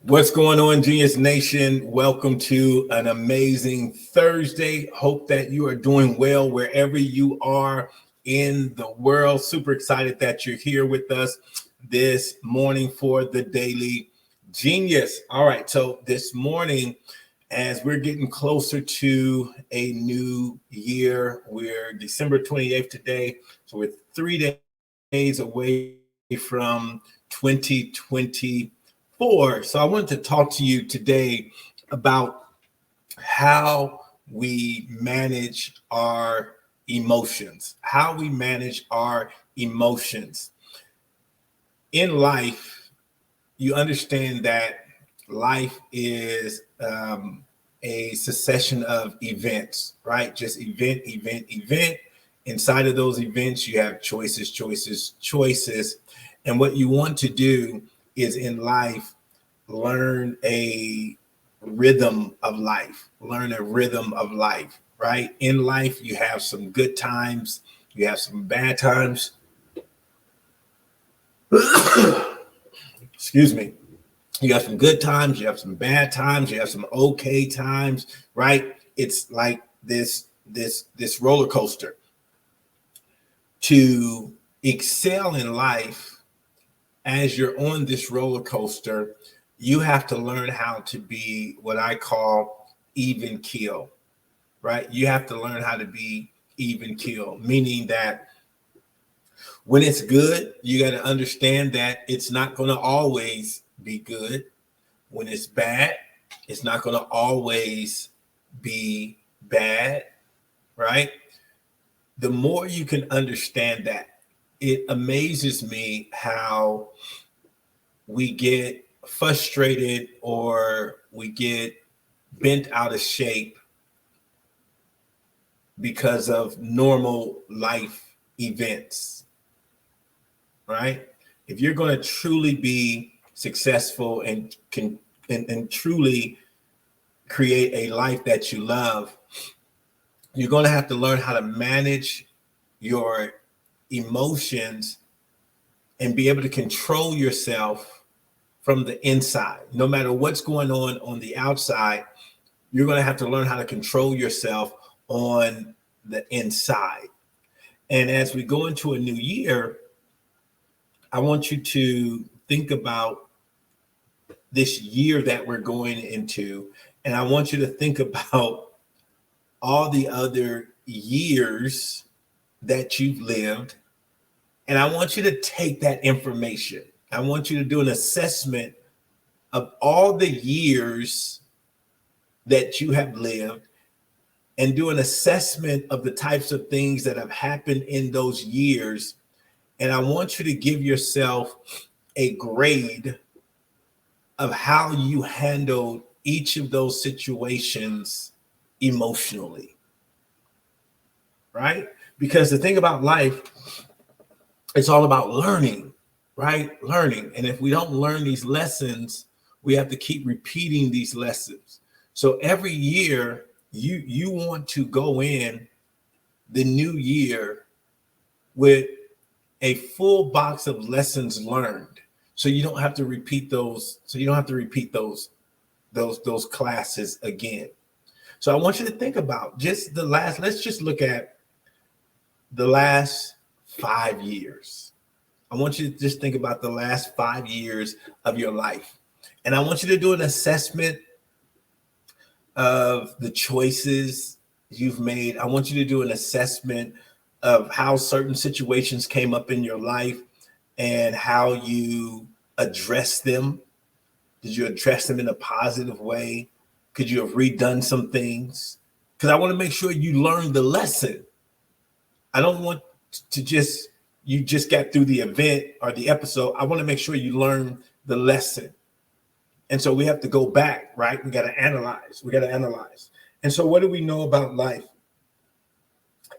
What's going on, Genius Nation? Welcome to an amazing Thursday. Hope that you are doing well wherever you are in the world. Super excited that you're here with us this morning for the Daily Genius. All right, so this morning, as we're getting closer to a new year, we're December 28th today, so we're 3 days away from 2024. So I wanted to talk to you today about how we manage our emotions, In life, you understand that life is a succession of events, right? Just event. Inside of those events, you have choices. And what you want to do is in life, learn a rhythm of life, right? In life, you have some good times, you have some bad times. Excuse me. You have some good times, you have some bad times, you have some okay times, right? It's like this roller coaster. To excel in life, as you're on this roller coaster, you have to learn how to be what I call even keel, right? You have to learn how to be even keel, meaning that when it's good, you got to understand that it's not going to always be good. When it's bad, it's not going to always be bad, right? The more you can understand that, it amazes me how we get frustrated or we get bent out of shape because of normal life events, right? If you're going to truly be successful and truly create a life that you love, you're going to have to learn how to manage your emotions and be able to control yourself from the inside. No matter what's going on the outside, you're going to have to learn how to control yourself on the inside. And as we go into a new year, I want you to think about this year that we're going into, and I want you to think about all the other years that you've lived. And I want you to take that information. I want you to do an assessment of all the years that you have lived and do an assessment of the types of things that have happened in those years. And I want you to give yourself a grade of how you handled each of those situations emotionally, right? Because the thing about life, it's all about learning, right? Learning. And if we don't learn these lessons, we have to keep repeating these lessons. So every year you want to go in the new year with a full box of lessons learned. So you don't have to repeat those. Those classes again. So I want you to think about let's just look at the last 5 years. I want you to just think about the last 5 years of your life. And I want you to do an assessment of the choices you've made. I want you to do an assessment of how certain situations came up in your life and how you address them. Did you address them in a positive way? Could you have redone some things? Because I want to make sure you learn the lesson. I don't want to you just got through the event or the episode. I want to make sure you learn the lesson. And so we have to go back, right? We got to analyze. And so what do we know about life?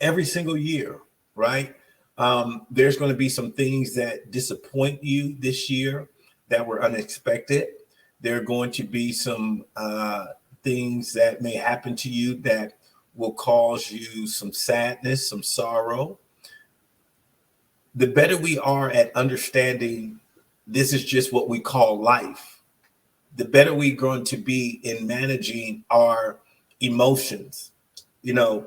Every single year, right? There's going to be some things that disappoint you this year that were unexpected. There are going to be some things that may happen to you that will cause you some sadness, some sorrow. The better we are at understanding this is just what we call life, the better we're going to be in managing our emotions. You know,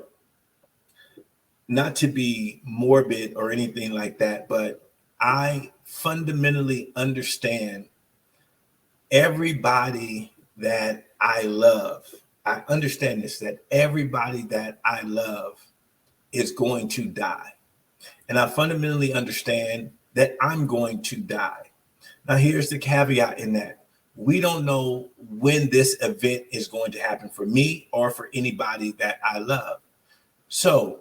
not to be morbid or anything like that, but I fundamentally understand everybody that I love. I understand this, that everybody that I love is going to die. And I fundamentally understand that I'm going to die. Now, here's the caveat in that. We don't know when this event is going to happen for me or for anybody that I love. So,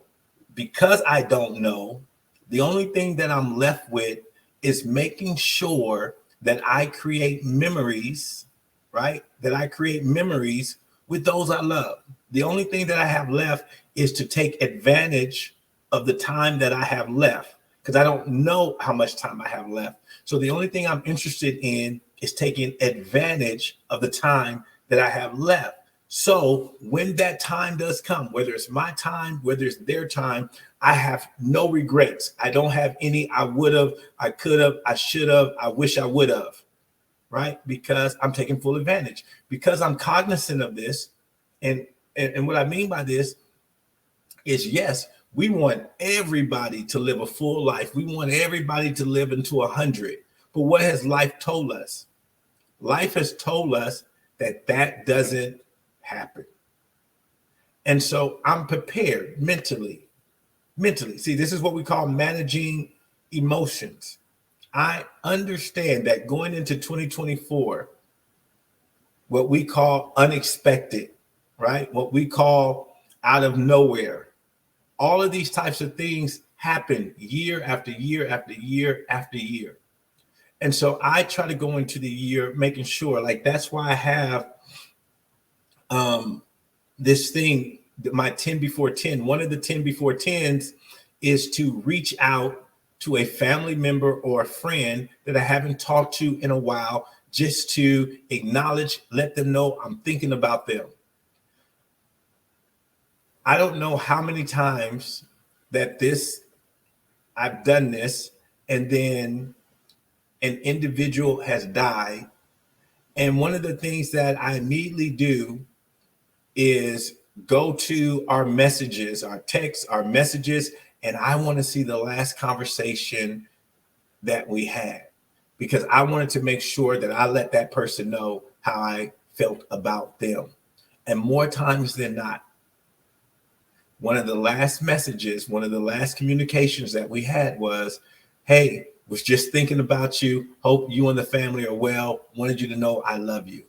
because I don't know, the only thing that I'm left with is making sure that I create memories, right? That I create memories with those I love. The only thing that I have left is to take advantage of the time that I have left, because I don't know how much time I have left. So the only thing I'm interested in is taking advantage of the time that I have left. So when that time does come, whether it's my time, whether it's their time, I have no regrets. I don't have any I would have, I could have, I should have, I wish I would have, right? Because I'm taking full advantage. Because I'm cognizant of this. And what I mean by this is, yes, we want everybody to live a full life. We want everybody to live into 100. But what has life told us? Life has told us that that doesn't happen. And so I'm prepared mentally. See, this is what we call managing emotions. I understand that going into 2024, what we call unexpected, right? What we call out of nowhere. All of these types of things happen year after year after year after year. And so I try to go into the year making sure, like, that's why I have this thing, my 10 before 10. One of the 10 before 10s is to reach out to a family member or a friend that I haven't talked to in a while, just to acknowledge, let them know I'm thinking about them. I don't know how many times that I've done this, and then an individual has died. And one of the things that I immediately do is go to our messages, our texts, our messages, and I want to see the last conversation that we had, because I wanted to make sure that I let that person know how I felt about them. And more times than not, one of the last messages, one of the last communications that we had was, hey, was just thinking about you. Hope you and the family are well. Wanted you to know I love you.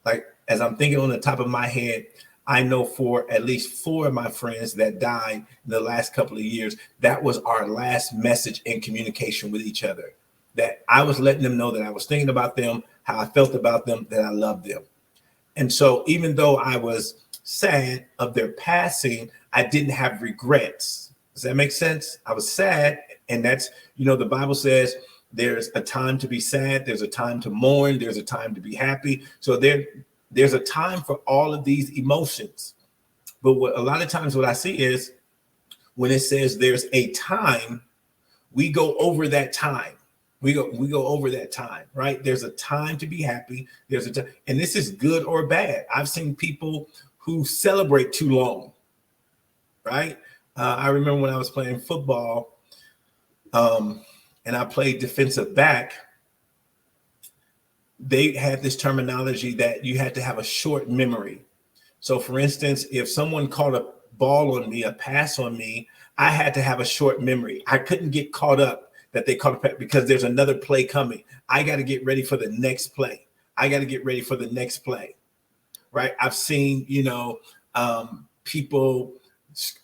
Like, as I'm thinking on the top of my head, I know for at least 4 of my friends that died in the last couple of years, that was our last message in communication with each other. That I was letting them know that I was thinking about them, how I felt about them, that I loved them. And so even though I was sad of their passing, I didn't have regrets. Does that make sense? I was sad. And that's, the Bible says there's a time to be sad. There's a time to mourn. There's a time to be happy. So there's a time for all of these emotions. But a lot of times what I see is when it says there's a time, we go over that time. We go over that time, right? There's a time to be happy. There's a time, and this is good or bad. I've seen people who celebrate too long, right? I remember when I was playing football, and I played defensive back. They had this terminology that you had to have a short memory. So, for instance, if someone caught a ball on me, a pass on me, I had to have a short memory. I couldn't get caught up that they caught a pass because there's another play coming. I got to get ready for the next play. I got to get ready for the next play, right? I've seen, people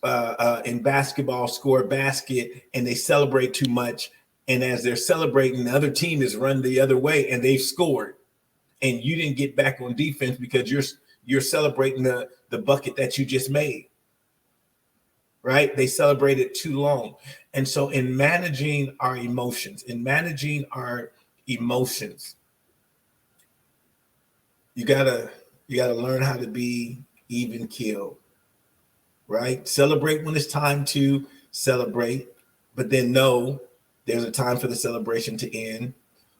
in basketball score a basket and they celebrate too much. And as they're celebrating, the other team is run the other way and they've scored. And you didn't get back on defense because you're celebrating the bucket that you just made. Right? They celebrated too long. And so in managing our emotions, you gotta learn how to be even keeled, right? Celebrate when it's time to celebrate, but then know there's a time for the celebration to end.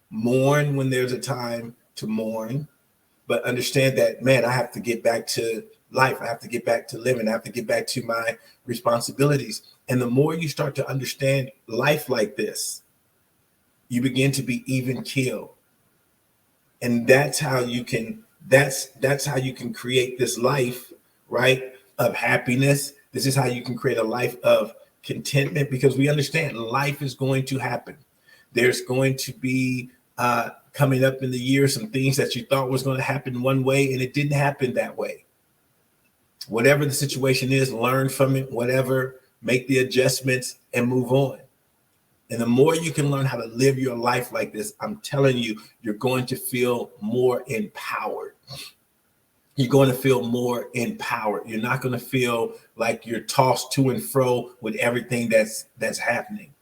Mourn when there's a time to mourn, but understand that, man, I have to get back to life. I have to get back to living. I have to get back to my responsibilities. And the more you start to understand life like this, you begin to be even keel. And that's how you can, that's how you can create this life, right, of happiness. This is how you can create a life of contentment, because we understand life is going to happen. There's going to be coming up in the year some things that you thought was going to happen one way, and it didn't happen that way. Whatever the situation is, learn from it, whatever, make the adjustments and move on. And the more you can learn how to live your life like this, I'm telling you, you're going to feel more empowered. You're going to feel more empowered. You're not going to feel like you're tossed to and fro with everything that's happening.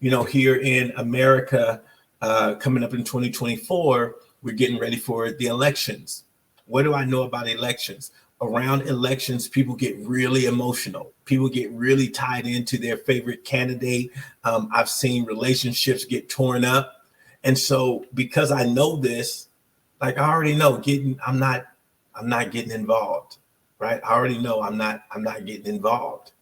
You know, here in America, coming up in 2024, we're getting ready for the elections. What do I know about elections? Around elections, people get really emotional. People get really tied into their favorite candidate. I've seen relationships get torn up. And so because I know this, like I already know I'm not getting involved, right? I already know I'm not getting involved.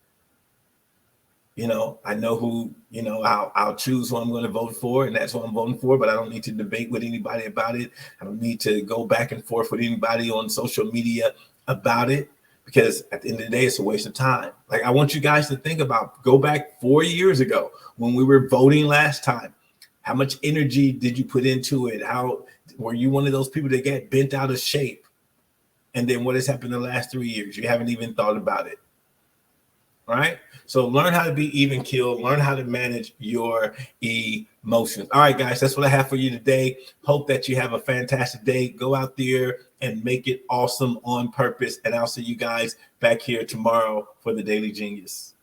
You know, I know who, you know, I'll choose who I'm going to vote for, and that's who I'm voting for, but I don't need to debate with anybody about it. I don't need to go back and forth with anybody on social media about it, because at the end of the day, it's a waste of time. Like, I want you guys to think about, go back 4 years ago when we were voting last time. How much energy did you put into it? How were you one of those people that get bent out of shape? And then what has happened in the last 3 years? You haven't even thought about it. Right? So learn how to be even keeled, learn how to manage your emotions. All right, guys, that's what I have for you today. Hope that you have a fantastic day. Go out there and make it awesome on purpose. And I'll see you guys back here tomorrow for the Daily Genius.